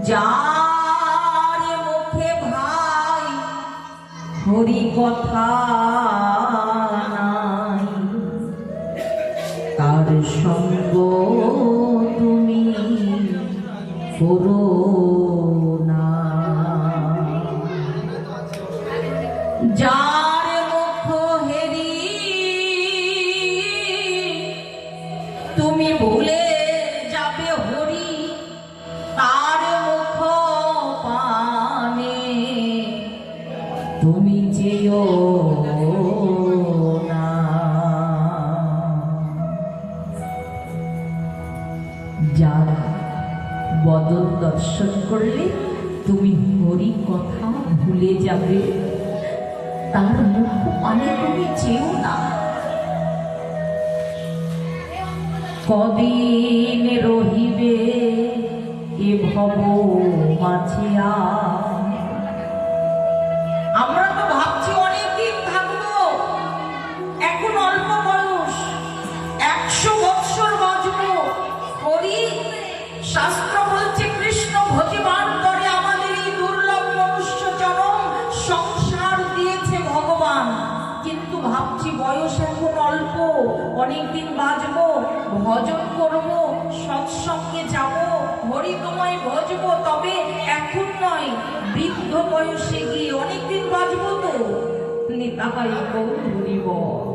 যার মুখে ভাই হরি কথা নাই, তার সঙ্গ তুমি করো না। যার মুখ হেরি তুমি ভুলে যাবে হরি, তার মুখ পানে তুমি যেও না। যার বদন দর্শন করলে তুমি হরি কথা ভুলে যাবে, তার মুখ পানে তুমি যেও না। কদিন রহিবে এ ভব মাঝিয়া, আমরা তো ভাবছি অনেকদিন থাকবো, এখন অল্প বয়স, 100 বৎসর বাঁচবো। হরি শাস্ত্র বলছে কৃষ্ণ ভজিবার তরে আমাদের এই দুর্লভ মনুষ্য জনম সংসার দিয়েছে ভগবান, কিন্তু ভাবছি বয়স এখন অল্প, অনেকদিন বাঁচবো, ভজন করব, সৎসঙ্গে যাব, হরি তোমায় ভজবো, তবে এখন নয়, বৃদ্ধ বয়সে গিয়ে অনেকদিন বাঁচবো তো। নিতাই গৌর হরি বল।